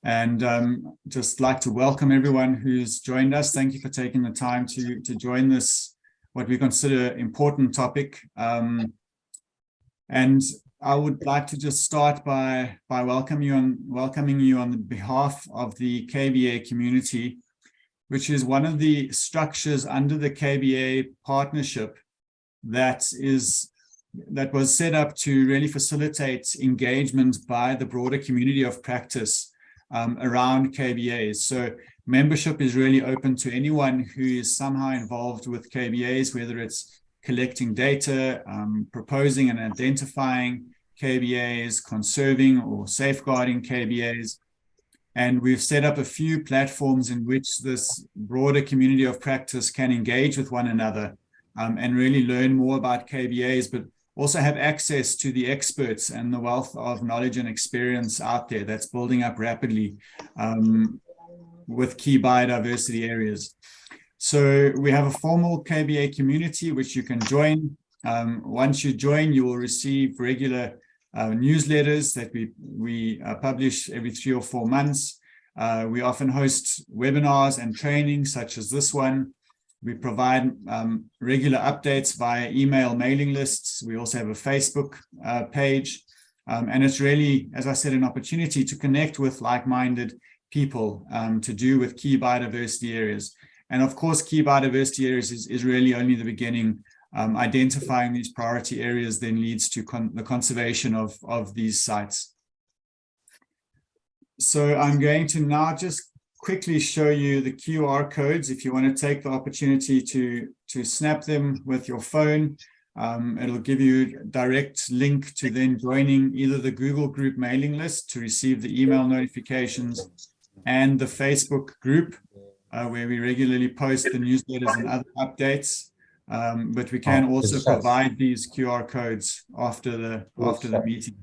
And just like to welcome everyone who's joined us. Thank you for taking the time to join this, what we consider important topic. And I would like to just start by welcoming you on behalf of the KBA community, which is one of the structures under the KBA partnership that was set up to really facilitate engagement by the broader community of practice around KBAs. So membership is really open to anyone who is somehow involved with KBAs, whether it's collecting data, proposing and identifying KBAs, conserving or safeguarding KBAs. And we've set up a few platforms in which this broader community of practice can engage with one another and really learn more about KBAs, but also have access to the experts and the wealth of knowledge and experience out there that's building up rapidly with key biodiversity areas. So we have a formal KBA community which you can join. Once you join, you will receive regular newsletters that we publish every 3 or 4 months. We often host webinars and trainings such as this one. We provide regular updates via email mailing lists. We also have a Facebook page. And it's really, as I said, an opportunity to connect with like-minded people to do with key biodiversity areas. And of course, key biodiversity areas is really only the beginning. Identifying these priority areas then leads to the conservation of these sites. So I'm going to now just quickly show you the QR codes. If you want to take the opportunity to snap them with your phone, it'll give you a direct link to then joining either the Google group mailing list to receive the email notifications and the Facebook group where we regularly post the newsletters and other updates. But we can also provide these QR codes after the meeting.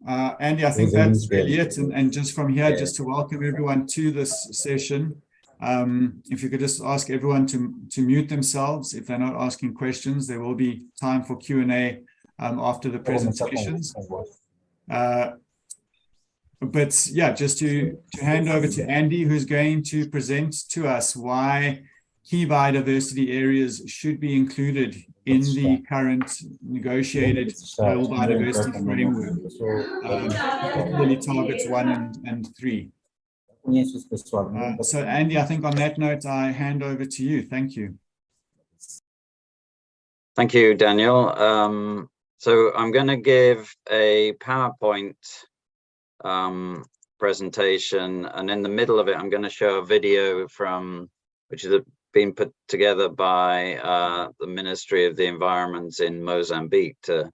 Andy, I think that's really it. And just from here, just to welcome everyone to this session, if you could just ask everyone to mute themselves if they're not asking questions. There will be time for Q&A after the presentations. But yeah, just to hand over to Andy, who's going to present to us why key biodiversity areas should be included in the current negotiated Global Biodiversity Framework, particularly targets 1 and 3. So Andy, I think on that note, I hand over to you. Thank you. Thank you, Daniel. So I'm going to give a PowerPoint presentation, and in the middle of it I'm going to show a video which has been put together by the Ministry of the Environment in Mozambique to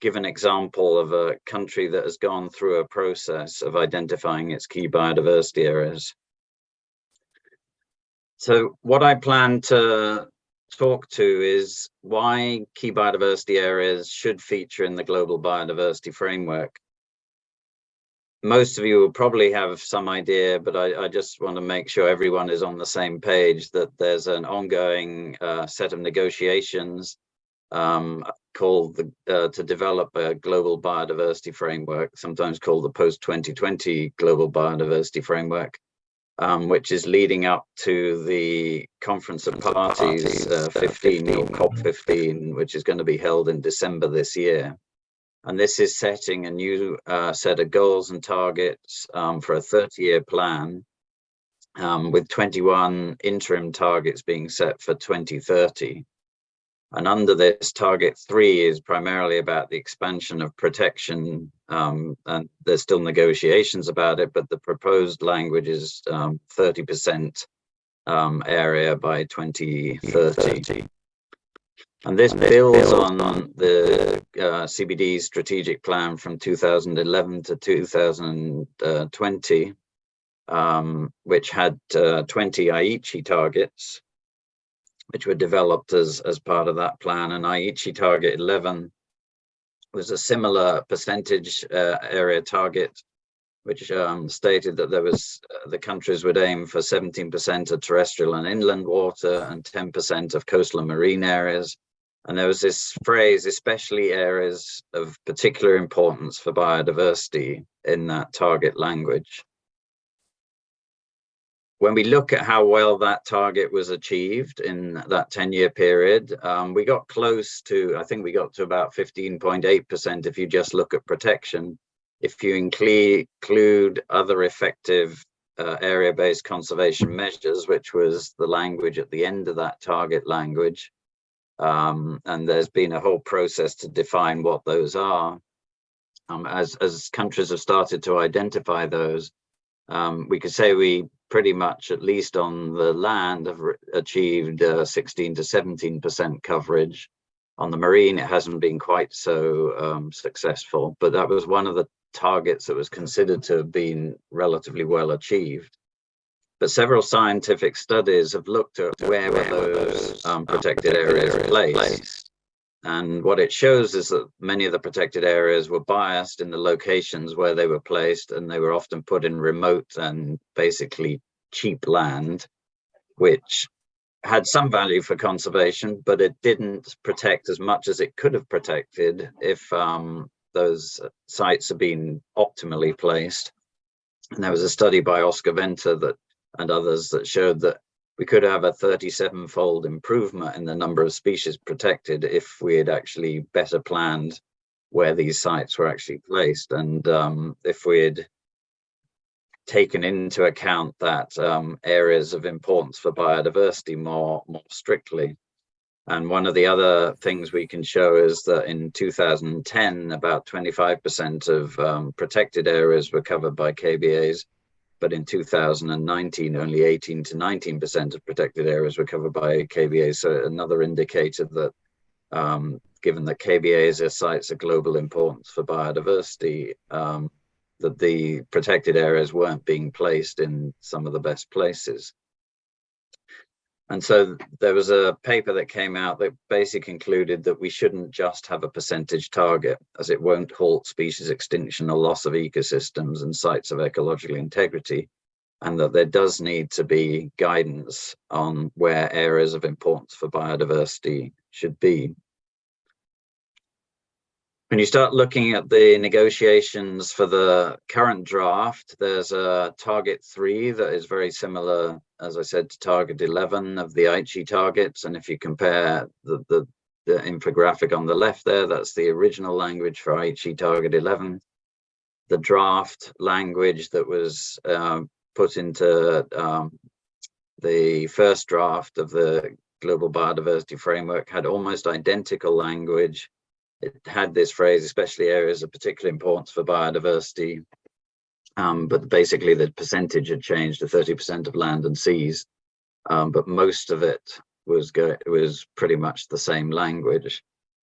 give an example of a country that has gone through a process of identifying its key biodiversity areas. So what I plan to talk to is why key biodiversity areas should feature in the Global Biodiversity Framework. Most of you will probably have some idea, but I just want to make sure everyone is on the same page that there's an ongoing set of negotiations called to develop a global biodiversity framework, sometimes called the post-2020 Global Biodiversity Framework, which is leading up to the Conference of Parties 15 or COP15, which is going to be held in December this year. And this is setting a new set of goals and targets for a 30-year plan, with 21 interim targets being set for 2030. And under this, target 3 is primarily about the expansion of protection, and there's still negotiations about it, but the proposed language is 30% area by 2030. And this builds on the CBD strategic plan from 2011 to 2020, which had 20 Aichi targets, which were developed as part of that plan. And Aichi target 11 was a similar percentage area target, which stated that there was the countries would aim for 17% of terrestrial and inland water and 10% of coastal and marine areas, And there was this phrase, especially areas of particular importance for biodiversity, in that target language. When we look at how well that target was achieved in that 10-year period, we got close to, I think we got to about 15.8% if you just look at protection. If you include other effective area-based conservation measures, which was the language at the end of that target language, and there's been a whole process to define what those are. As countries have started to identify those, we could say we pretty much, at least on the land, have achieved 16 to 17% coverage. On the marine, it hasn't been quite so successful, but that was one of the targets that was considered to have been relatively well achieved. But several scientific studies have looked at where were those protected areas placed. And what it shows is that many of the protected areas were biased in the locations where they were placed, and they were often put in remote and basically cheap land, which had some value for conservation, but it didn't protect as much as it could have protected if those sites had been optimally placed. And there was a study by Oscar Venter and others that showed that we could have a 37-fold improvement in the number of species protected if we had actually better planned where these sites were actually placed, and if we had taken into account that areas of importance for biodiversity more strictly. And one of the other things we can show is that in 2010, about 25% of protected areas were covered by KBAs, but in 2019, only 18 to 19% of protected areas were covered by KBAs. So another indicator that given that KBAs are sites of global importance for biodiversity, that the protected areas weren't being placed in some of the best places. And so there was a paper that came out that basically concluded that we shouldn't just have a percentage target, as it won't halt species extinction or loss of ecosystems and sites of ecological integrity, and that there does need to be guidance on where areas of importance for biodiversity should be. When you start looking at the negotiations for the current draft, there's a target 3 that is very similar, as I said, to target 11 of the Aichi targets. And if you compare the infographic on the left there, that's the original language for Aichi target 11. The draft language that was put into the first draft of the Global Biodiversity Framework had almost identical language. It had this phrase, especially areas of particular importance for biodiversity, but basically the percentage had changed to 30% of land and seas, but most of it was pretty much the same language.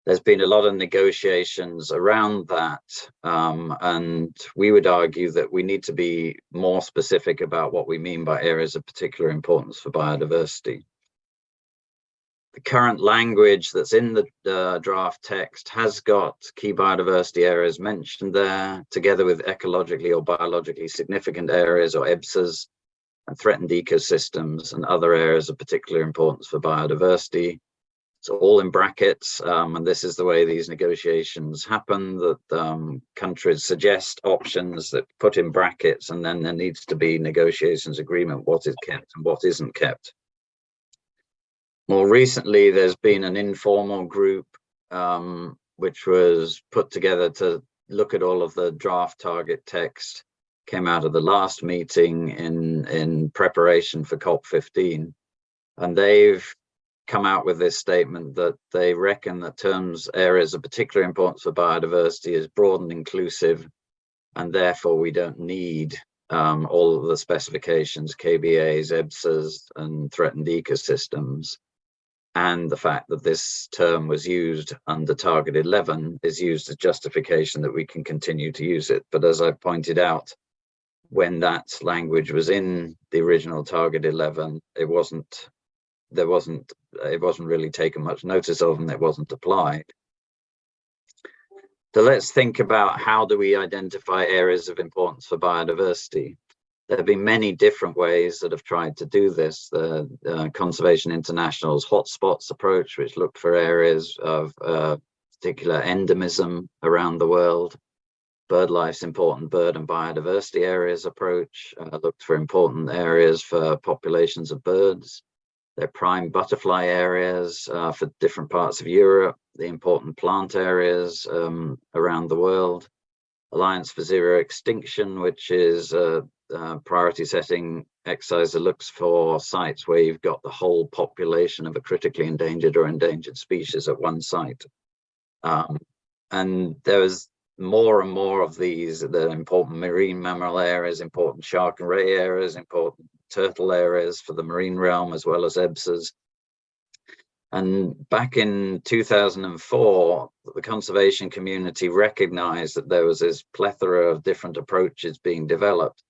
There's been a lot of negotiations around that, and we would argue that we need to be more specific about what we mean by areas of particular importance for biodiversity. The current language that's in the draft text has got key biodiversity areas mentioned there, together with ecologically or biologically significant areas, or EBSAs, and threatened ecosystems and other areas of particular importance for biodiversity. It's all in brackets, and this is the way these negotiations happen, that countries suggest options that put in brackets, and then there needs to be negotiations agreement what is kept and what isn't kept. More recently, there's been an informal group which was put together to look at all of the draft target text, came out of the last meeting in preparation for COP15. And they've come out with this statement that they reckon that terms areas of particular importance for biodiversity is broad and inclusive, and therefore we don't need all of the specifications, KBAs, EBSAs, and threatened ecosystems. And the fact that this term was used under target 11 is used as justification that we can continue to use it. But as I pointed out, when that language was in the original target 11, it wasn't really taken much notice of, and it wasn't applied. So let's think about, how do we identify areas of importance for biodiversity? There have been many different ways that have tried to do this. The Conservation International's hotspots approach, which looked for areas of particular endemism around the world. BirdLife's important bird and biodiversity areas approach looked for important areas for populations of birds. Their prime butterfly areas for different parts of Europe, the important plant areas around the world. Alliance for Zero Extinction, which is a priority setting exercise that looks for sites where you've got the whole population of a critically endangered or endangered species at one site. And there was more and more of these, the important marine mammal areas, important shark and ray areas, important turtle areas for the marine realm, as well as EBSAs. And back in 2004, the conservation community recognized that there was this plethora of different approaches being developed,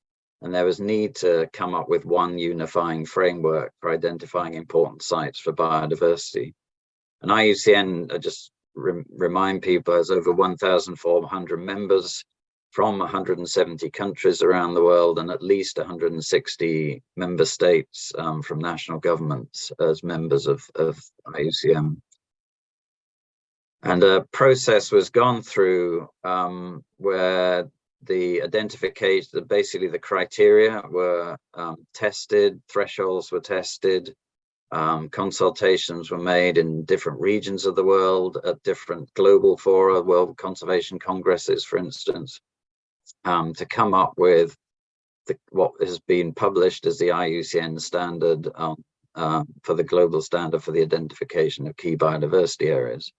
and there was need to come up with one unifying framework for identifying important sites for biodiversity. And IUCN, just remind people, has over 1,400 members from 170 countries around the world, and at least 160 member states from national governments as members of IUCN. And a process was gone through where the identification, basically the criteria were tested, thresholds were tested, consultations were made in different regions of the world at different global fora, World Conservation Congresses, for instance, to come up with what has been published as the IUCN standard for the global standard for the identification of key biodiversity areas.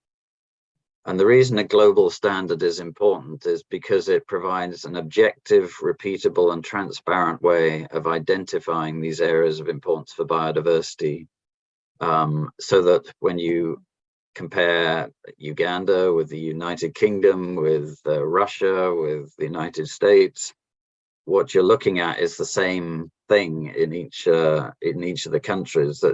And the reason a global standard is important is because it provides an objective, repeatable, and transparent way of identifying these areas of importance for biodiversity, so that when you compare Uganda with the United Kingdom, with Russia, with the United States, what you're looking at is the same thing in each of the countries.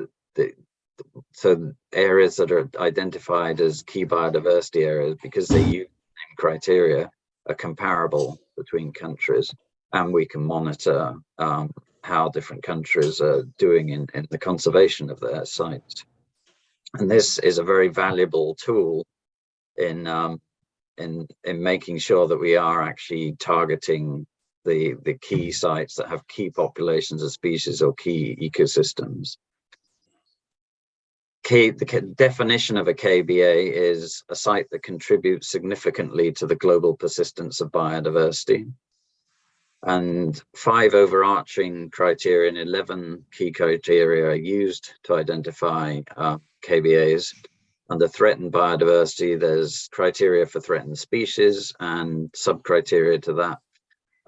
So areas that are identified as key biodiversity areas, because they use the same criteria, are comparable between countries, and we can monitor how different countries are doing in the conservation of their sites. And this is a very valuable tool in making sure that we are actually targeting the key sites that have key populations of species or key ecosystems. The definition of a KBA is a site that contributes significantly to the global persistence of biodiversity. And 5 overarching criteria and 11 key criteria are used to identify KBAs. Under threatened biodiversity, there's criteria for threatened species and sub-criteria to that,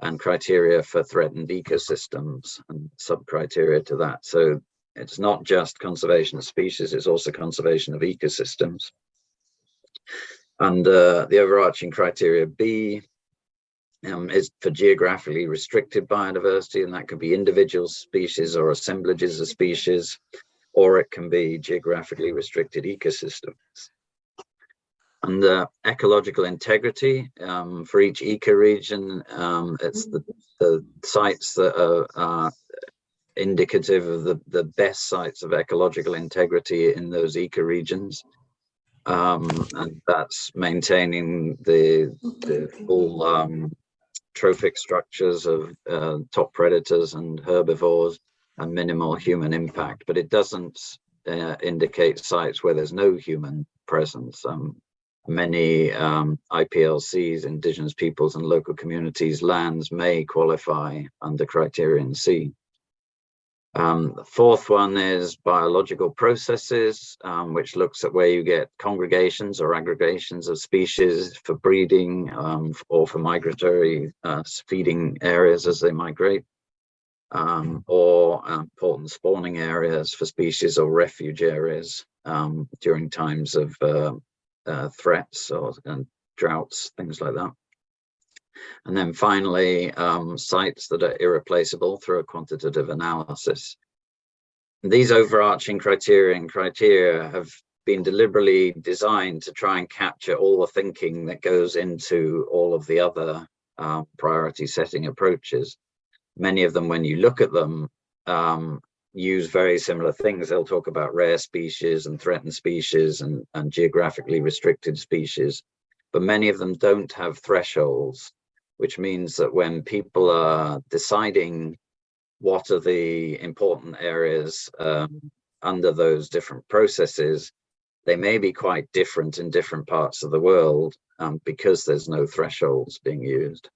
and criteria for threatened ecosystems and sub-criteria to that. So it's not just conservation of species, it's also conservation of ecosystems. And the overarching criteria B is for geographically restricted biodiversity, and that could be individual species or assemblages of species, or it can be geographically restricted ecosystems. And ecological integrity, for each ecoregion, it's the sites that are indicative of the best sites of ecological integrity in those ecoregions. And that's maintaining the full trophic structures of top predators and herbivores and minimal human impact, but it doesn't indicate sites where there's no human presence. Many IPLCs, Indigenous Peoples and Local Communities lands, may qualify under criterion C. The fourth one is biological processes, which looks at where you get congregations or aggregations of species for breeding or for migratory feeding areas as they migrate, or important spawning areas for species or refuge areas during times of threats and droughts, things like that. And then finally, sites that are irreplaceable through a quantitative analysis. These overarching criteria have been deliberately designed to try and capture all the thinking that goes into all of the other priority setting approaches. many of them, when you look at them, use very similar things. They'll talk about rare species and threatened species and geographically restricted species, but many of them don't have thresholds, which means that when people are deciding what are the important areas under those different processes, they may be quite different in different parts of the world because there's no thresholds being used.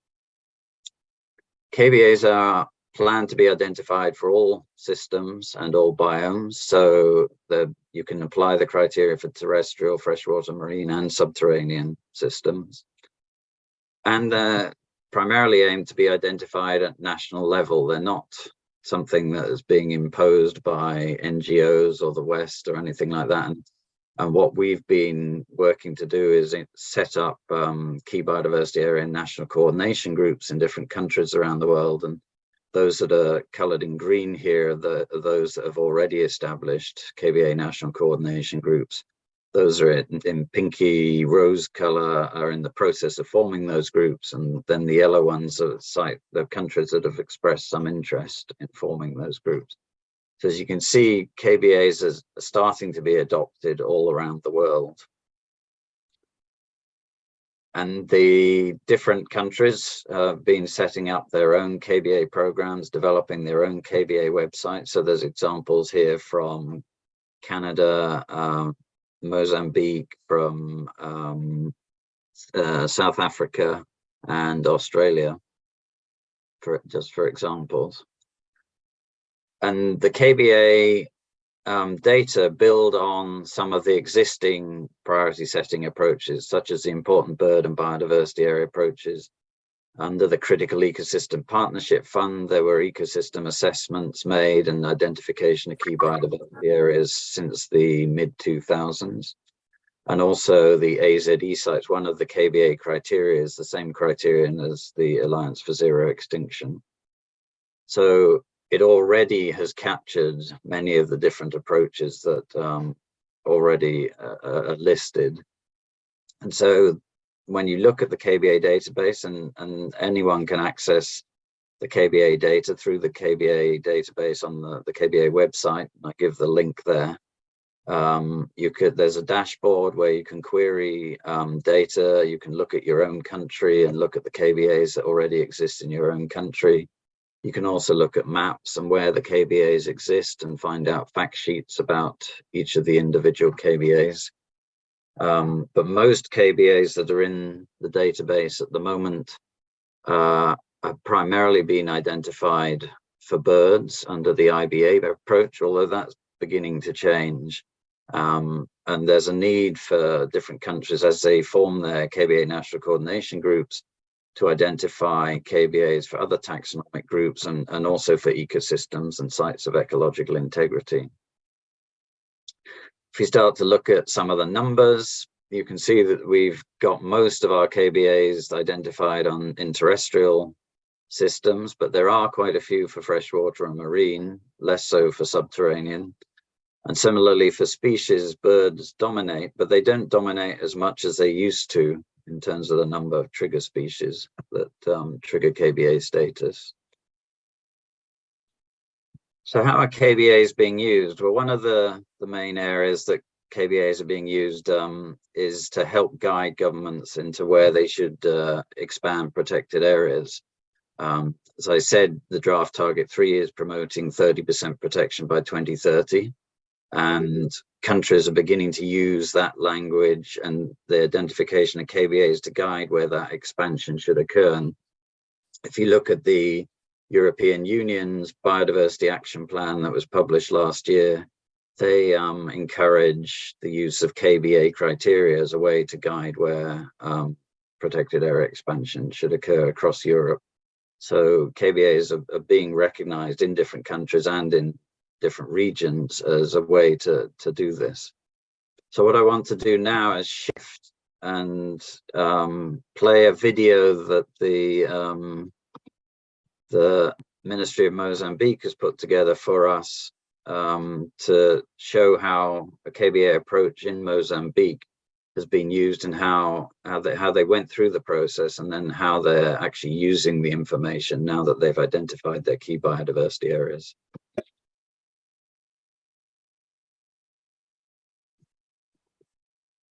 KBAs are planned to be identified for all systems and all biomes, so you can apply the criteria for terrestrial, freshwater, marine, and subterranean systems. And they're primarily aimed to be identified at national level. They're not something that is being imposed by NGOs or the West or anything like that. And what we've been working to do is set up Key Biodiversity Area national coordination groups in different countries around the world. And those that are colored in green here are those that have already established KBA national coordination groups. Those are in pinky rose color are in the process of forming those groups. And then the yellow ones are the countries that have expressed some interest in forming those groups. So as you can see, KBAs are starting to be adopted all around the world. And the different countries have been setting up their own KBA programs, developing their own KBA websites. So there's examples here from Canada, Mozambique, from South Africa and Australia, just for examples. And the KBA data build on some of the existing priority setting approaches, such as the important bird and biodiversity area approaches. Under the Critical Ecosystem Partnership Fund, there were ecosystem assessments made and identification of key biodiversity areas since the mid-2000s. And also the AZE sites, one of the KBA criteria is the same criterion as the Alliance for Zero Extinction. So it already has captured many of the different approaches that already are listed. And so when you look at the KBA database, and anyone can access the KBA data through the KBA database on the KBA website, I give the link there. There's a dashboard where you can query data, you can look at your own country and look at the KBAs that already exist in your own country. You can also look at maps and where the KBAs exist and find out fact sheets about each of the individual KBAs. But most KBAs that are in the database at the moment have primarily been identified for birds under the IBA approach, although that's beginning to change. And there's a need for different countries as they form their KBA national coordination groups to identify KBAs for other taxonomic groups and also for ecosystems and sites of ecological integrity. If we start to look at some of the numbers, you can see that we've got most of our KBAs identified in terrestrial systems, but there are quite a few for freshwater and marine, less so for subterranean. And similarly for species, birds dominate, but they don't dominate as much as they used to in terms of the number of trigger species that trigger KBA status. So how are KBAs being used? Well, one of the main areas that KBAs are being used is to help guide governments into where they should expand protected areas. As I said, the draft target 3 is promoting 30% protection by 2030. And countries are beginning to use that language and the identification of KBAs to guide where that expansion should occur. And if you look at the European Union's Biodiversity Action Plan that was published last year, they encourage the use of KBA criteria as a way to guide where protected area expansion should occur across Europe. So KBAs are being recognized in different countries and in different regions as a way to do this. So what I want to do now is shift and play a video that the Ministry of Mozambique has put together for us to show how a KBA approach in Mozambique has been used and how they went through the process, and then how they're actually using the information now that they've identified their key biodiversity areas.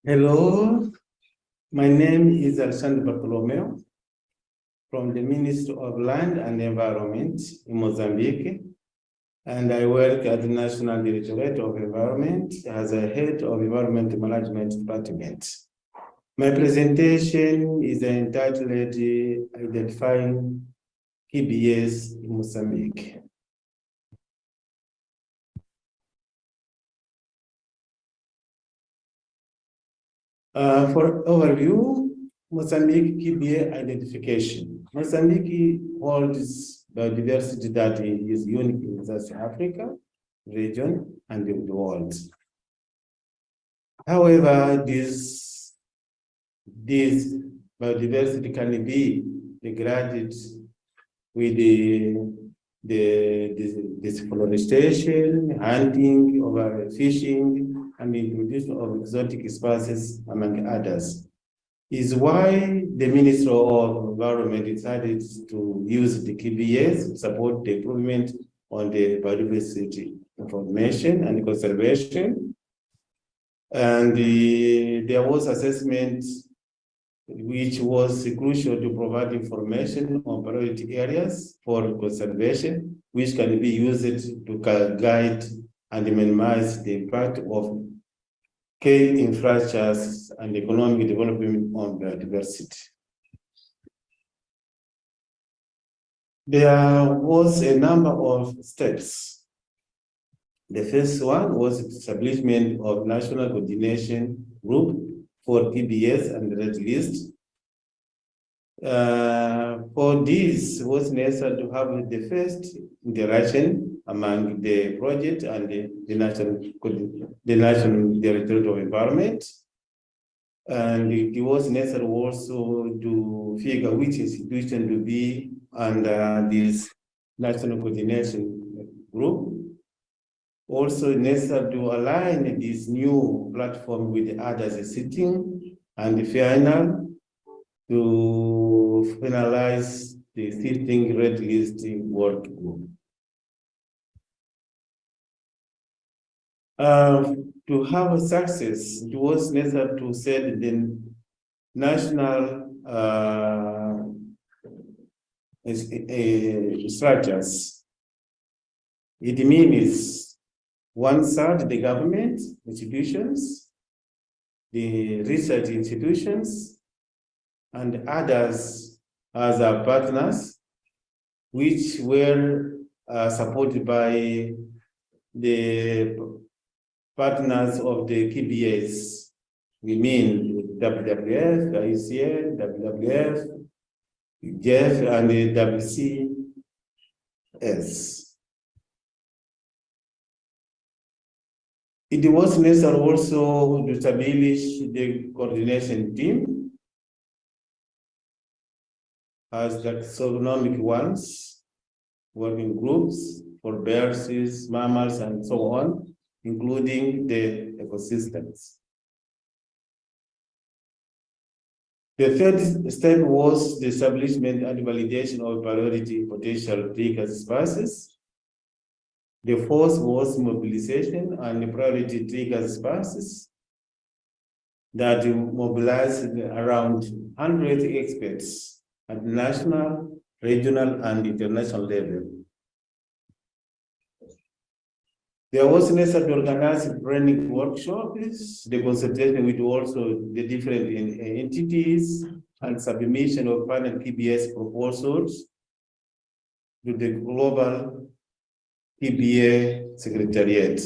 Hello, my name is Alexander Bartolomeo from the Ministry of Land and Environment in Mozambique, and I work at the National Directorate of Environment as a head of Environment Management Department. My presentation is entitled Identifying KBAs in Mozambique. For overview, Mozambique KBA identification. Mozambique holds biodiversity that is unique in South Africa, region, and in the world. However, this biodiversity can be degraded with the deforestation, hunting, overfishing, and the introduction of exotic species, among others. Is why the Ministry of Environment decided to use the KBAs to support the improvement on the biodiversity information and conservation. And there was assessment which was crucial to provide information on priority areas for conservation, which can be used to guide and minimize the impact of key infrastructures and economic development on biodiversity. There was a number of steps. The first one was the establishment of National Coordination Group for KBAs and Red List. For this, it was necessary to have the first interaction among the project and the National Directorate of Environment. And it was necessary also to figure which institution to be under this National Coordination Group. Also necessary to align this new platform with the others sitting, and the final to finalize the sitting Red List work group. To have a success, it was necessary to set the national structures. It means one side, the government institutions, the research institutions, and others as our partners, which were supported by the partners of the KBAs. We mean WWF, IUCN, WWF, GEF, and the WCS. It was necessary also to establish the coordination team as taxonomic ones, working groups for birds, mammals, and so on, including the ecosystems. The third step was the establishment and validation of priority potential trigger species. The fourth was mobilization and the priority trigger species that mobilized around 100 experts at national, regional, and international level. There was necessary to organize training workshops, the consultation with also the different entities, and submission of final KBS proposals to the Global KBA Secretariat.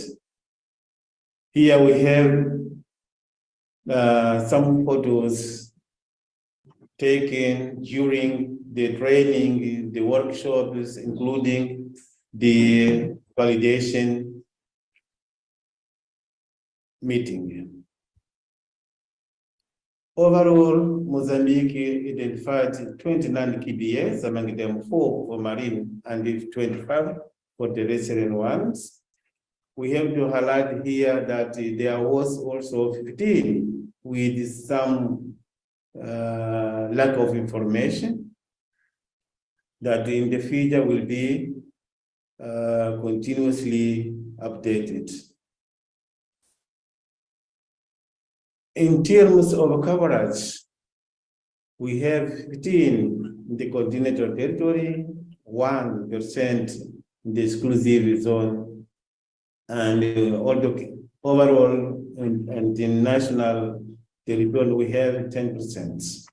Here we have some photos taken during the training, the workshops, including the validation meeting. Overall, Mozambique identified 29 KBAs, among them 4 for marine and 25 for terrestrial ones. We have to highlight here that there was also 15 with some lack of information that in the future will be continuously updated. In terms of coverage, we have 15 in the continental territory, 1% in the exclusive zone, and overall and in national territory we have 10%.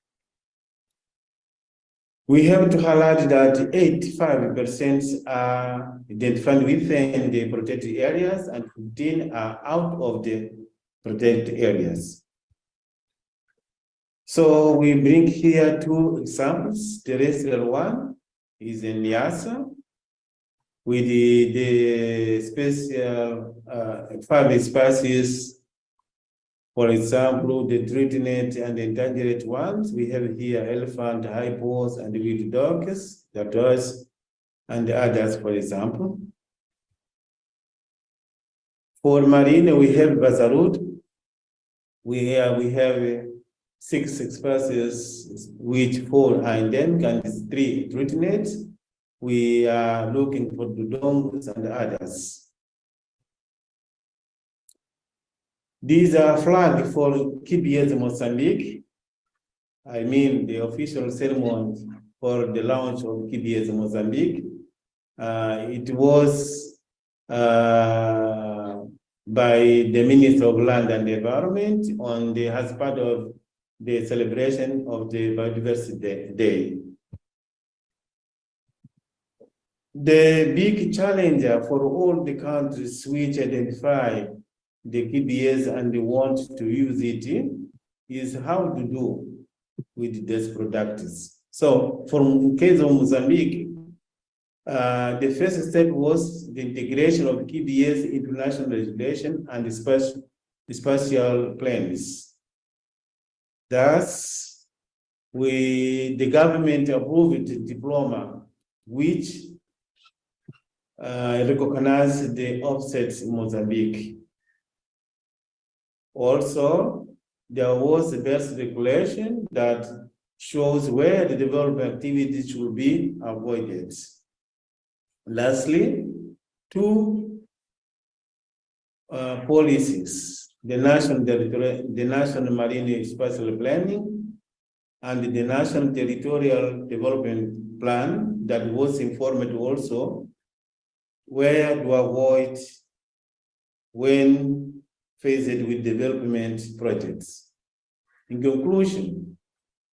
We have to highlight that 85% are identified within the protected areas and 15 are out of the protected areas. So we bring here two examples. Terrestrial one is in Nyasa with the spatial 5 species. For example, the threatened and endangered ones, we have here elephant, hippos, and wild dogs, tortoise, and others, for example. For marine, we have Bazarud. We have 6 species, which 4 are endemic and 3 threatened. We are looking for dugongs and others. These are flagged for KBAs Mozambique. I mean, the official ceremony for the launch of KBAs Mozambique. It was by the Minister of Land and Environment as part of the celebration of the Biodiversity Day. The big challenge for all the countries which identify the KBAs and they want to use it is how to do with these products. So, in case of Mozambique, the first step was the integration of KBAs into national legislation and the spatial plans. Thus, the government approved the diploma, which recognized the offsets in Mozambique. Also, there was a best regulation that shows where the development activities should be avoided. Lastly, 2 policies, the National Marine Spatial Planning and the National Territorial Development Plan that was informed also where to avoid when faced with development projects. In conclusion,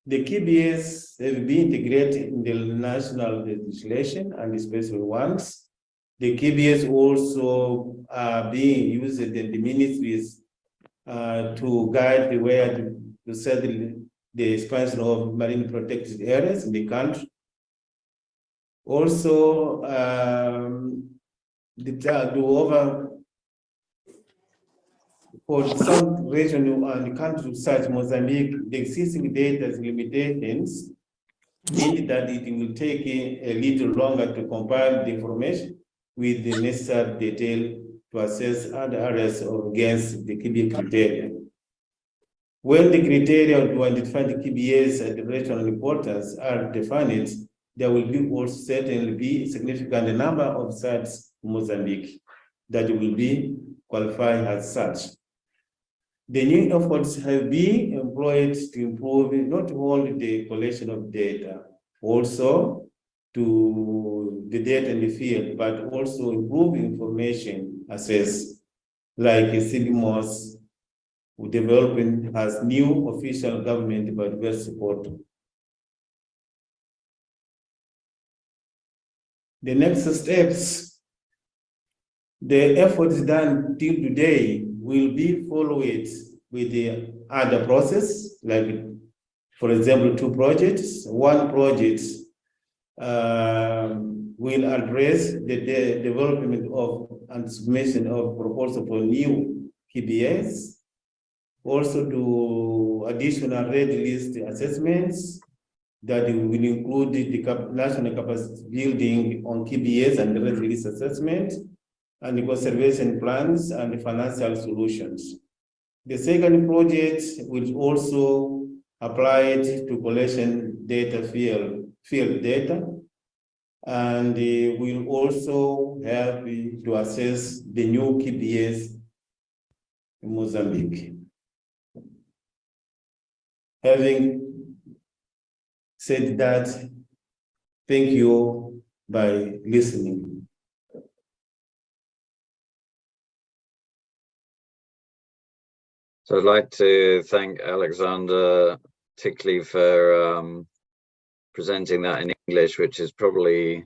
the KBAs have been integrated in the national legislation and the special ones. The KBAs also are being used in the ministries to guide where to settle the expansion of marine protected areas in the country. Also, for some regional and countries such as Mozambique, the existing data's limitations mean that it will take a little longer to compile the information with the necessary detail to assess other areas against the KBA criteria. When the criteria to identify the KBAs and the regional importance are defined, there will be also certainly be a significant number of sites in Mozambique that will be qualified as such. The new efforts have been employed to improve not only the collection of data, also to the data in the field, but also improve information access, like CBMOS, who developing as new official government biodiversity portal. The next steps, the efforts done till today will be followed with the other process, like, for example, 2 projects. One project will address the development of and submission of proposal for new KBAs, also do additional red list assessments that will include the national capacity building on KBAs and the red list assessment, and the conservation plans and the financial solutions. The second project will also apply it to collection data field data, and will also help to assess the new KBAs in Mozambique. Having said that, thank you by listening. So I'd like to thank Alexander particularly for presenting that in English, which is probably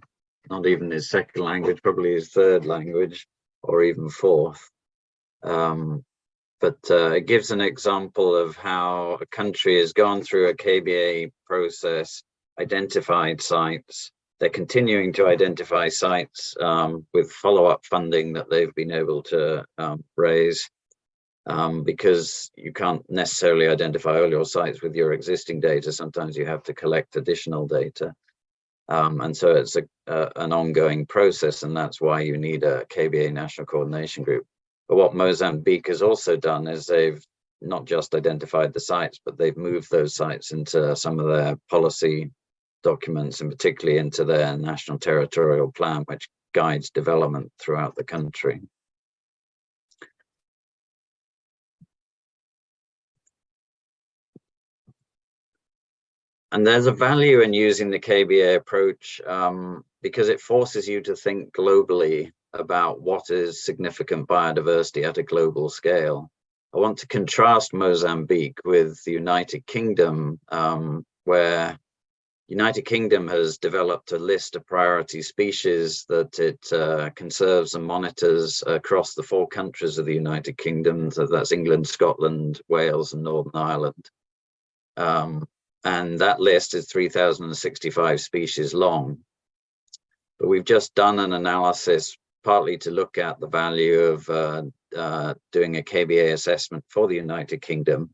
not even his second language, probably his third language, or even fourth. But it gives an example of how a country has gone through a KBA process, identified sites. They're continuing to identify sites with follow-up funding that they've been able to raise, because you can't necessarily identify all your sites with your existing data. Sometimes you have to collect additional data. And so it's an ongoing process, and that's why you need a KBA National Coordination Group. But what Mozambique has also done is they've not just identified the sites, but they've moved those sites into some of their policy documents, and particularly into their National Territorial Plan, which guides development throughout the country. And there's a value in using the KBA approach because it forces you to think globally about what is significant biodiversity at a global scale. I want to contrast Mozambique with the United Kingdom, where United Kingdom has developed a list of priority species that it conserves and monitors across the 4 countries of the United Kingdom. So that's England, Scotland, Wales, and Northern Ireland. And that list is 3,065 species long. But we've just done an analysis partly to look at the value of doing a KBA assessment for the United Kingdom.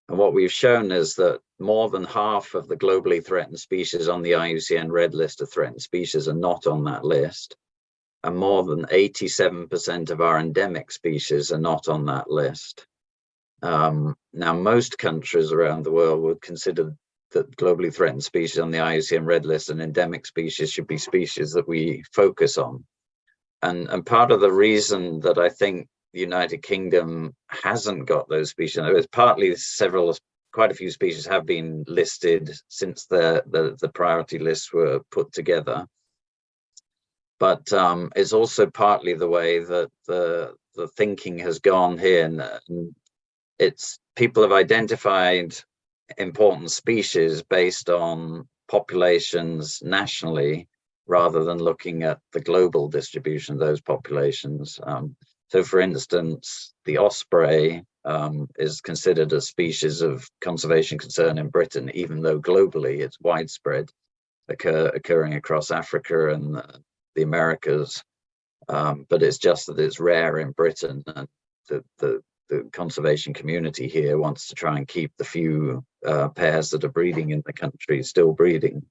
And what we've shown is that more than half of the globally threatened species on the IUCN Red List of threatened species are not on that list. And more than 87% of our endemic species are not on that list. Now, most countries around the world would consider that globally threatened species on the IUCN Red List and endemic species should be species that we focus on. And part of the reason that I think the United Kingdom hasn't got those species, it's partly quite a few species have been listed since the priority lists were put together. But it's also partly the way that the thinking has gone here. And it's people have identified important species based on populations nationally, rather than looking at the global distribution of those populations. So for instance, the osprey is considered a species of conservation concern in Britain, even though globally it's widespread, occurring across Africa and the Americas. But it's just that it's rare in Britain, and the conservation community here wants to try and keep the few pairs that are breeding in the country still breeding.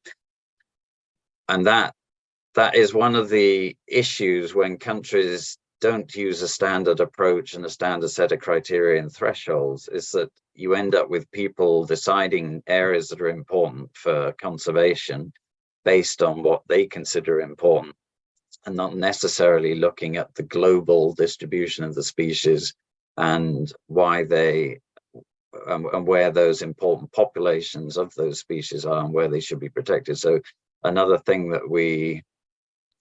And that is one of the issues when countries don't use a standard approach and a standard set of criteria and thresholds, is that you end up with people deciding areas that are important for conservation based on what they consider important, and not necessarily looking at the global distribution of the species and why they and where those important populations of those species are and where they should be protected. So another thing that we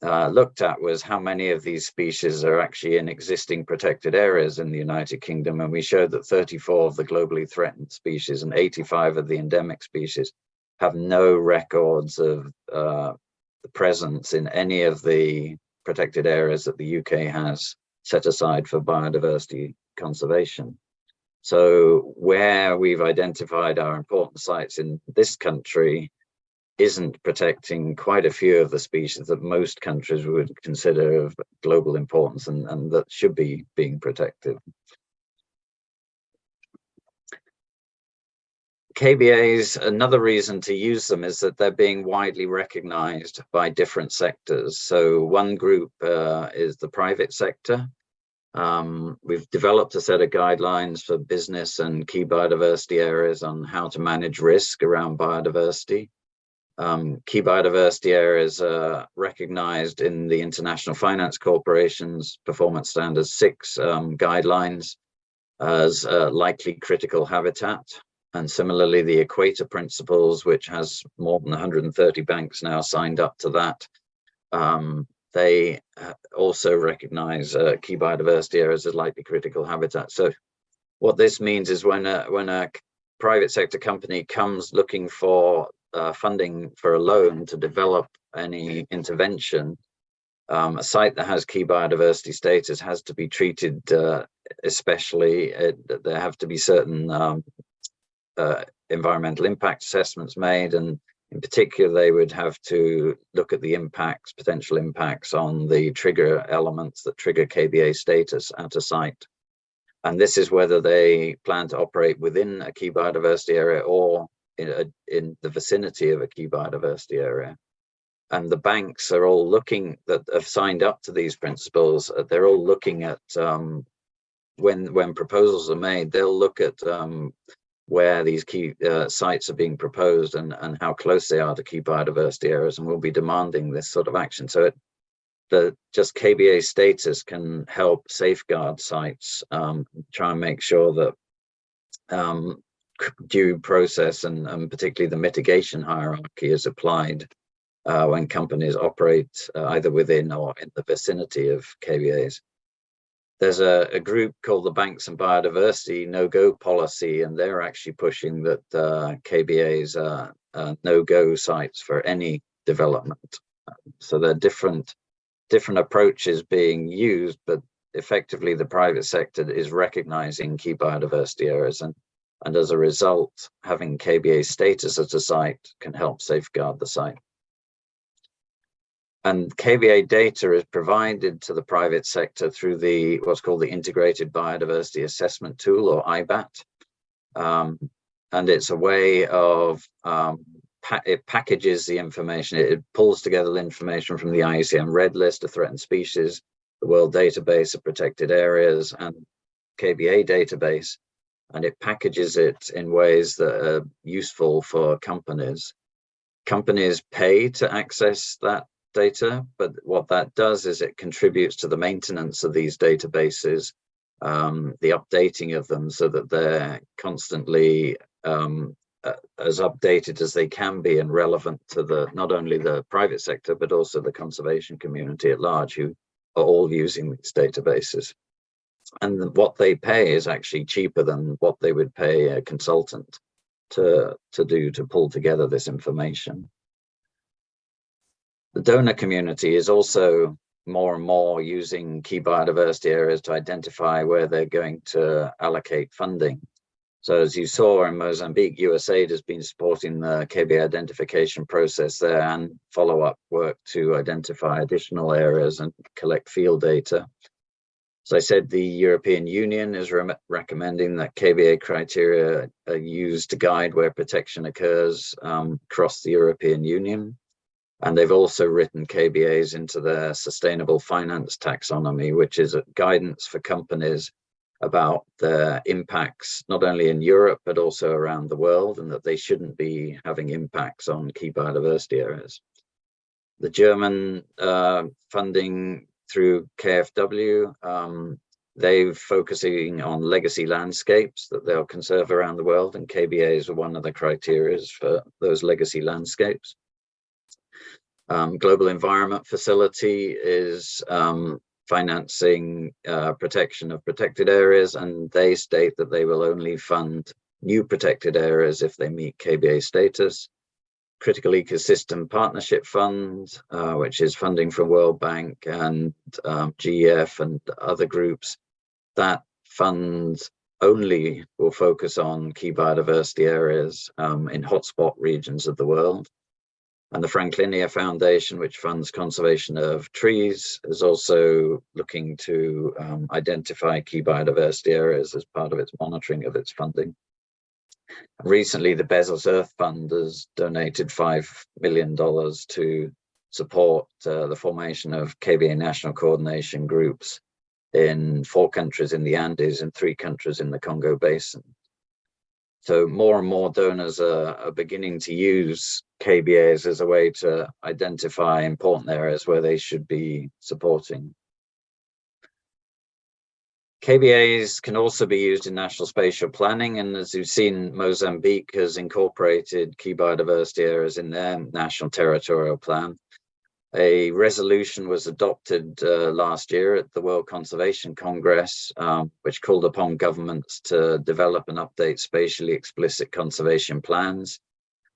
looked at was how many of these species are actually in existing protected areas in the United Kingdom, and we showed that 34 of the globally threatened species and 85 of the endemic species have no records of the presence in any of the protected areas that the UK has set aside for biodiversity conservation. So where we've identified our important sites in this country isn't protecting quite a few of the species that most countries would consider of global importance and that should be being protected. KBAs, another reason to use them is that they're being widely recognized by different sectors. So one group is the private sector, We've developed a set of guidelines for business and key biodiversity areas on how to manage risk around biodiversity. Key biodiversity areas are recognized in the International Finance Corporation's Performance Standards 6 guidelines as likely critical habitat. And similarly, the Equator Principles, which has more than 130 banks now signed up to that, they also recognize key biodiversity areas as likely critical habitat. So what this means is when a private sector company comes looking for funding for a loan to develop any intervention, a site that has key biodiversity status has to be treated especially. There have to be certain environmental impact assessments made, and in particular, they would have to look at the impacts, potential impacts on the trigger elements that trigger KBA status at a site. And this is whether they plan to operate within a key biodiversity area or in the vicinity of a key biodiversity area. And the banks are all looking, that have signed up to these principles, they're all looking at, when proposals are made, they'll look at where these key sites are being proposed and how close they are to key biodiversity areas, and we'll be demanding this sort of action. So just KBA status can help safeguard sites, try and make sure that due process and particularly the mitigation hierarchy is applied when companies operate either within or in the vicinity of KBAs. There's a group called the Banks and Biodiversity No-Go policy, and they're actually pushing that KBAs are no-go sites for any development. So there are different approaches being used, but effectively the private sector is recognizing key biodiversity areas, and as a result, having KBA status at a site can help safeguard the site. And KBA data is provided to the private sector through what's called the Integrated Biodiversity Assessment Tool, or IBAT. And it's a way of, it packages the information. It pulls together the information from the IUCN Red List of threatened species, the World Database of Protected Areas, and KBA database, and it packages it in ways that are useful for companies. Companies pay to access that data, but what that does is it contributes to the maintenance of these databases, the updating of them so that they're constantly as updated as they can be and relevant to not only the private sector, but also the conservation community at large, who are all using these databases. And what they pay is actually cheaper than what they would pay a consultant to pull together this information. The donor community is also more and more using key biodiversity areas to identify where they're going to allocate funding. So as you saw in Mozambique, USAID has been supporting the KBA identification process there and follow-up work to identify additional areas and collect field data. As I said, the European Union is recommending that KBA criteria are used to guide where protection occurs across the European Union. And they've also written KBAs into their sustainable finance taxonomy, which is a guidance for companies about their impacts, not only in Europe, but also around the world, and that they shouldn't be having impacts on key biodiversity areas. The German funding through KfW, they're focusing on legacy landscapes that they'll conserve around the world, and KBAs are one of the criteria for those legacy landscapes. Global Environment Facility is financing protection of protected areas, and they state that they will only fund new protected areas if they meet KBA status. Critical Ecosystem Partnership Fund, which is funding from World Bank and GEF and other groups, that fund only will focus on key biodiversity areas in hotspot regions of the world. And the Franklinia Foundation, which funds conservation of trees, is also looking to identify key biodiversity areas as part of its monitoring of its funding. Recently, the Bezos Earth Fund has donated $5 million to support the formation of KBA national coordination groups in 4 countries in the Andes and 3 countries in the Congo Basin. So more and more donors are beginning to use KBAs as a way to identify important areas where they should be supporting. KBAs can also be used in national spatial planning, and as you've seen, Mozambique has incorporated key biodiversity areas in their national territorial plan. A resolution was adopted last year at the World Conservation Congress, which called upon governments to develop and update spatially explicit conservation plans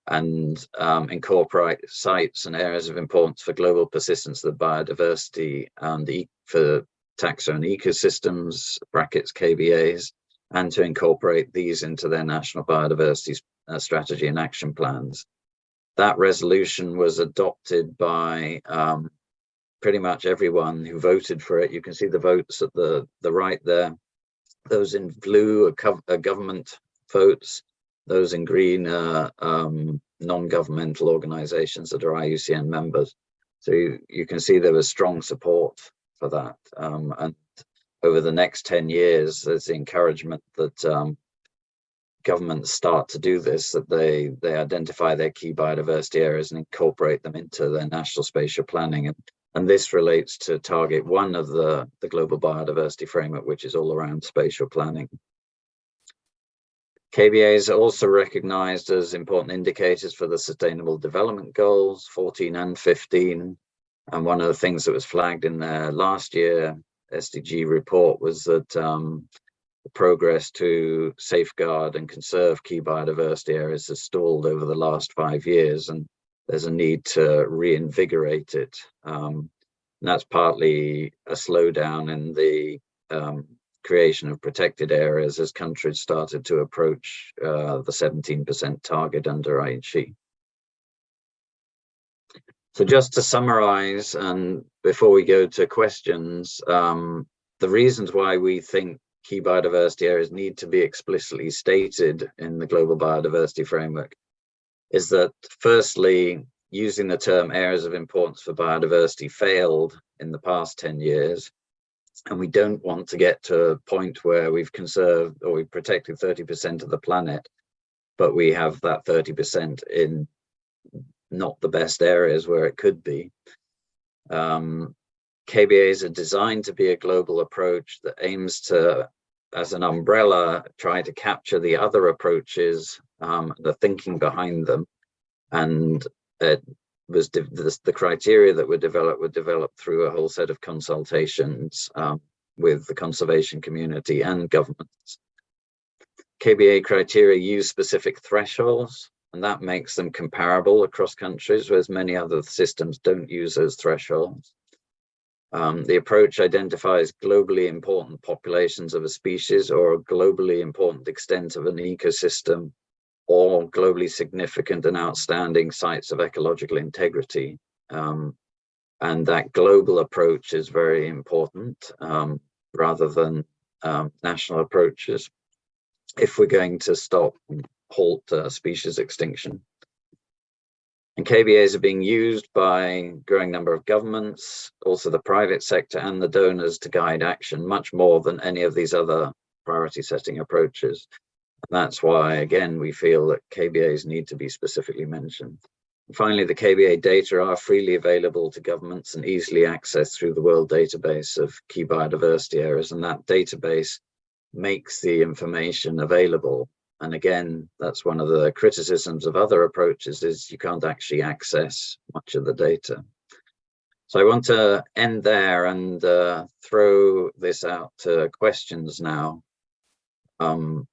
and incorporate sites and areas of importance for global persistence of the biodiversity and for taxa and ecosystems, brackets KBAs, and to incorporate these into their national biodiversity strategy and action plans. That resolution was adopted by pretty much everyone who voted for it. You can see the votes at the right there. Those in blue are government votes. Those in green are non-governmental organizations that are IUCN members. So you can see there was strong support for that. And over the next 10 years, there's the encouragement that governments start to do this, that they identify their key biodiversity areas and incorporate them into their national spatial planning. And this relates to target 1 of the Global Biodiversity Framework, which is all around spatial planning. KBAs are also recognized as important indicators for the Sustainable Development Goals, 14 and 15. And one of the things that was flagged in their last year SDG report was that progress to safeguard and conserve key biodiversity areas has stalled over the last 5 years, and there's a need to reinvigorate it. And that's partly a slowdown in the creation of protected areas as countries started to approach the 17% target under Aichi. So just to summarize, and before we go to questions, the reasons why we think key biodiversity areas need to be explicitly stated in the Global Biodiversity Framework is that, firstly, using the term areas of importance for biodiversity failed in the past 10 years. And we don't want to get to a point where we've conserved or we've protected 30% of the planet, but we have that 30% in not the best areas where it could be. KBAs are designed to be a global approach that aims to, as an umbrella, try to capture the other approaches, the thinking behind them. And it was the criteria that were developed through a whole set of consultations with the conservation community and governments. KBA criteria use specific thresholds, and that makes them comparable across countries, whereas many other systems don't use those thresholds. The approach identifies globally important populations of a species or a globally important extent of an ecosystem, or globally significant and outstanding sites of ecological integrity. And that global approach is very important rather than national approaches if we're going to stop and halt species extinction. And KBAs are being used by a growing number of governments, also the private sector and the donors, to guide action much more than any of these other priority setting approaches. And that's why, again, we feel that KBAs need to be specifically mentioned. And finally, the KBA data are freely available to governments and easily accessed through the World Database of Key Biodiversity Areas, and that database makes the information available. And again, that's one of the criticisms of other approaches, is you can't actually access much of the data. So I want to end there and throw this out to questions now. Samriti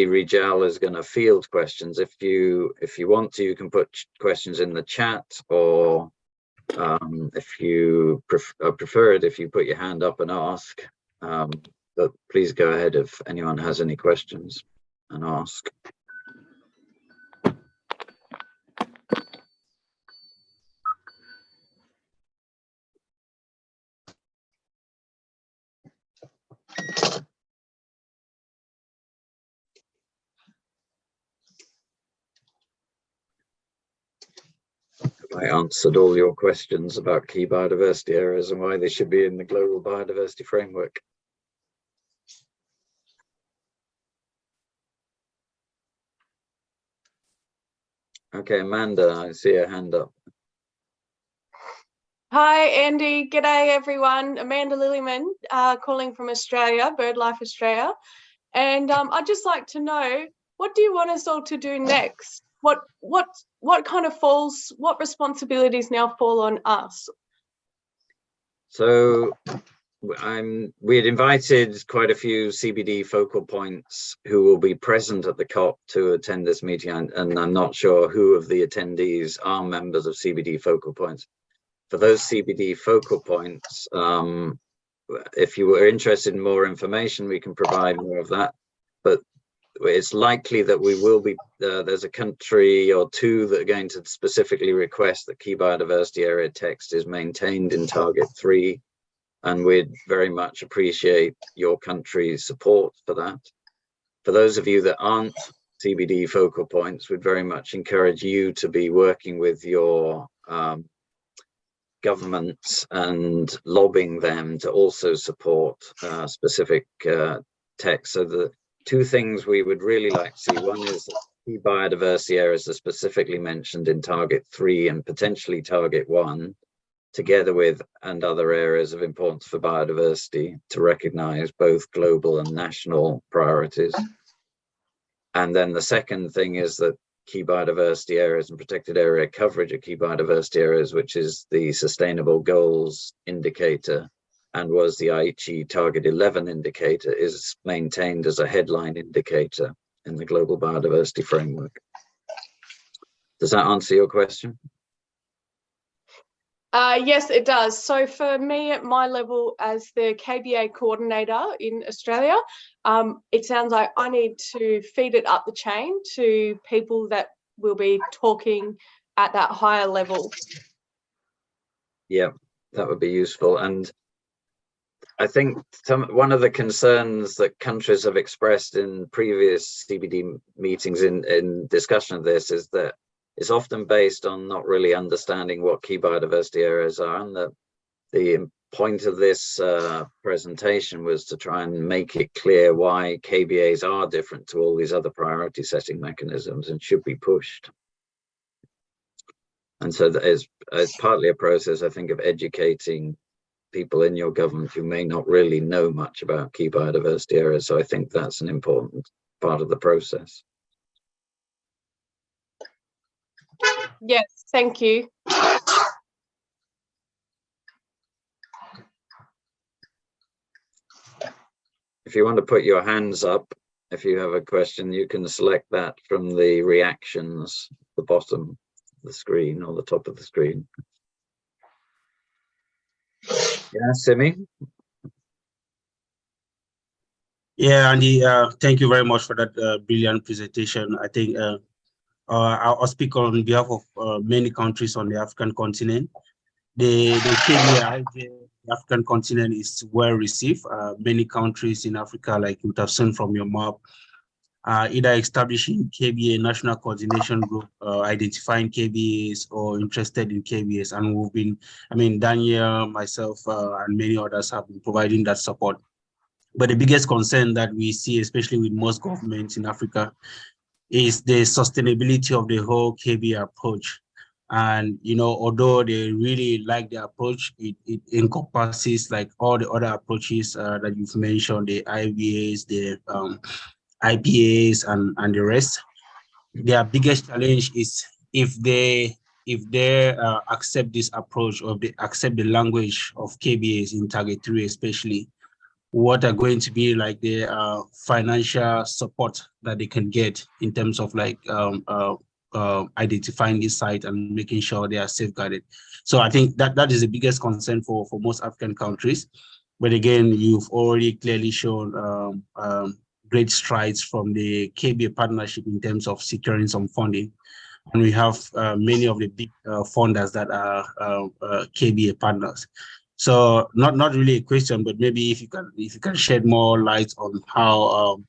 Rijal is going to field questions. If you want to, you can put questions in the chat, or if you prefer it, if you put your hand up and ask. But please go ahead if anyone has any questions and ask. I answered all your questions about key biodiversity areas and why they should be in the Global Biodiversity Framework. Okay, Amanda, I see a hand up. Hi, Andy. G'day, everyone. Amanda Lillyman, calling from Australia, BirdLife Australia. And I'd just like to know, what do you want us all to do next? What kind of what responsibilities now fall on us? So we had invited quite a few CBD focal points who will be present at the COP to attend this meeting, and I'm not sure who of the attendees are members of CBD focal points. For those CBD focal points, if you were interested in more information, we can provide more of that. But it's likely that we will be, there's a country or two that are going to specifically request that key biodiversity area text is maintained in Target 3. And we'd very much appreciate your country's support for that. For those of you that aren't CBD focal points, we'd very much encourage you to be working with your governments and lobbying them to also support specific text. So the two things we would really like to see, one is key biodiversity areas are specifically mentioned in Target 3 and potentially Target 1, together with and other areas of importance for biodiversity, to recognize both global and national priorities. And then the second thing is that key biodiversity areas and protected area coverage of key biodiversity areas, which is the Sustainable Goals indicator and was the Aichi Target 11 indicator, is maintained as a headline indicator in the Global Biodiversity Framework. Does that answer your question? Yes, it does. So for me at my level as the KBA coordinator in Australia, it sounds like I need to feed it up the chain to people that will be talking at that higher level. Yeah, that would be useful. And I think one of the concerns that countries have expressed in previous CBD meetings in discussion of this is that it's often based on not really understanding what key biodiversity areas are, and the point of this presentation was to try and make it clear why KBAs are different to all these other priority setting mechanisms and should be pushed. And so that is partly a process, I think, of educating people in your government who may not really know much about key biodiversity areas. So I think that's an important part of the process. Yes, thank you. If you want to put your hands up, if you have a question, you can select that from the reactions, the bottom of the screen or the top of the screen. Yeah, Simi? Yeah, Andy, thank you very much for that brilliant presentation. I think I'll speak on behalf of many countries on the African continent. The KBI, the African continent, is well received. Many countries in Africa, like you would have seen from your map, either establishing KBA national coordination group, identifying KBAs or interested in KBAs. And we've been, I mean, Daniel, myself, and many others have been providing that support. But the biggest concern that we see, especially with most governments in Africa, is the sustainability of the whole KBA approach. And, you know, although they really like the approach, it encompasses like all the other approaches that you've mentioned, the IBAs, the IPAs, and the rest. Their biggest challenge is if they accept this approach, or they accept the language of KBAs in Target 3 especially, what are going to be like the financial support that they can get in terms of like identifying this site and making sure they are safeguarded. So I think that is the biggest concern for most African countries. But again, you've already clearly shown great strides from the KBA partnership in terms of securing some funding. And we have many of the big funders that are KBA partners. So not really a question, but maybe if you can shed more light on how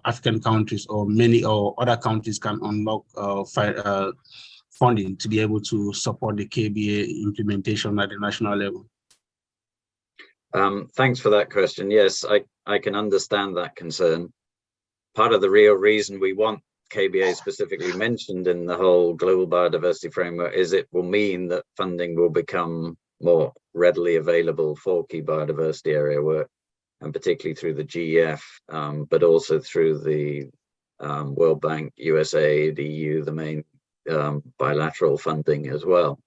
African countries or many or other countries can unlock funding to be able to support the KBA implementation at the national level? Thanks for that question. Yes, I can understand that concern. Part of the real reason we want KBA specifically mentioned in the whole Global Biodiversity Framework is it will mean that funding will become more readily available for key biodiversity area work, and particularly through the GEF, but also through the World Bank, USAID, EU, the main bilateral funding as well.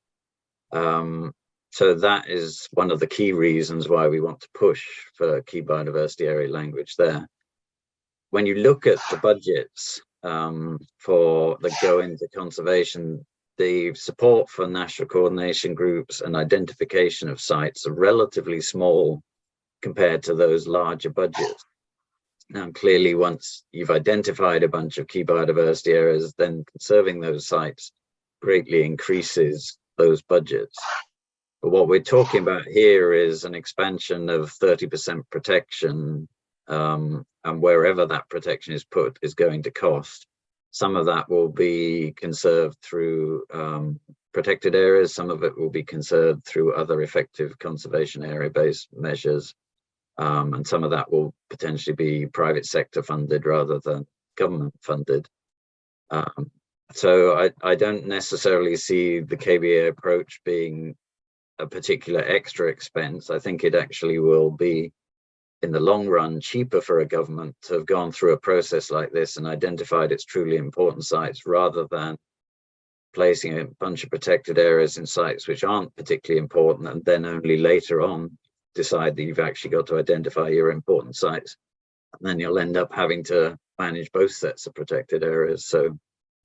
So that is one of the key reasons why we want to push for key biodiversity area language there. When you look at the budgets for the go into conservation, the support for national coordination groups and identification of sites are relatively small compared to those larger budgets. Now, clearly, once you've identified a bunch of key biodiversity areas, then conserving those sites greatly increases those budgets. But what we're talking about here is an expansion of 30% protection, and wherever that protection is put is going to cost. Some of that will be conserved through protected areas, some of it will be conserved through other effective conservation area-based measures, and some of that will potentially be private sector funded rather than government funded. So I don't necessarily see the KBA approach being a particular extra expense. I think it actually will be, in the long run, cheaper for a government to have gone through a process like this and identified its truly important sites, rather than placing a bunch of protected areas in sites which aren't particularly important, and then only later on decide that you've actually got to identify your important sites. And then you'll end up having to manage both sets of protected areas. So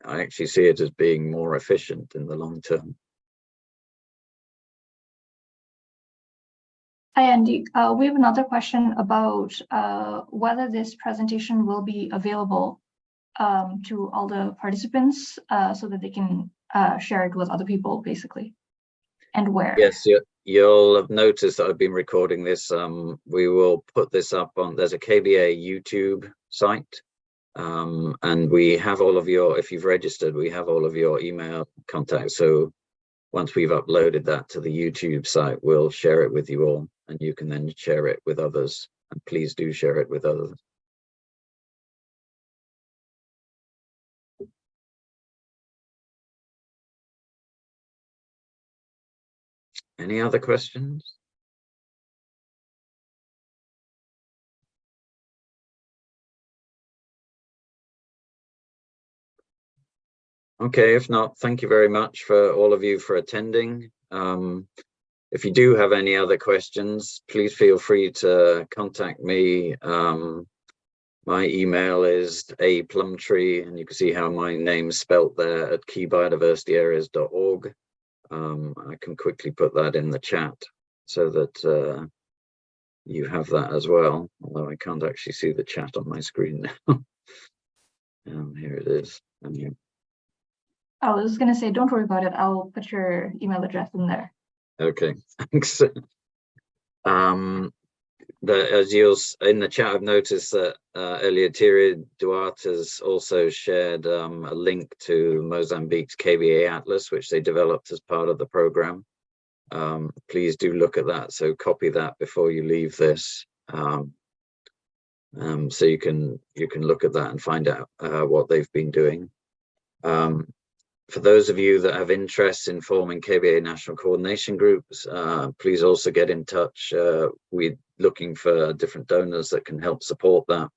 I actually see it as being more efficient in the long term. Hi, Andy. We have another question about whether this presentation will be available to all the participants so that they can share it with other people, basically, and where. Yes, you'll have noticed that I've been recording this. We will put this up on, there's a KBA YouTube site, and we have all of your, if you've registered, we have all of your email contacts. So once we've uploaded that to the YouTube site, we'll share it with you all, and you can then share it with others. And please do share it with others. Any other questions? Okay, if not, thank you very much for all of you for attending. If you do have any other questions, please feel free to contact me. My email is aplumtree, and you can see how my name's spelt there, at keybiodiversityareas.org. I can quickly put that in the chat so that you have that as well, although I can't actually see the chat on my screen now. Here it is. I was going to say, don't worry about it. I'll put your email address in there. Okay, thanks. As you'll in the chat, I've noticed that earlier Thierry Duarte has also shared a link to Mozambique's KBA Atlas, which they developed as part of the program. Please do look at that. So copy that before you leave this, so you can look at that and find out what they've been doing. For those of you that have interest in forming KBA national coordination groups, please also get in touch. We're looking for different donors that can help support that.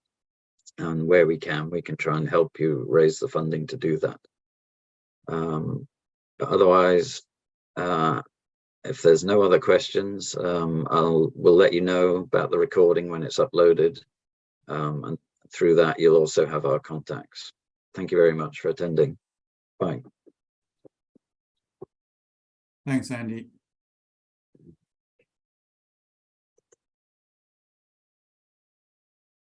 And where we can try and help you raise the funding to do that. But otherwise, if there's no other questions, we'll let you know about the recording when it's uploaded. And through that, you'll also have our contacts. Thank you very much for attending. Bye. Thanks, Andy.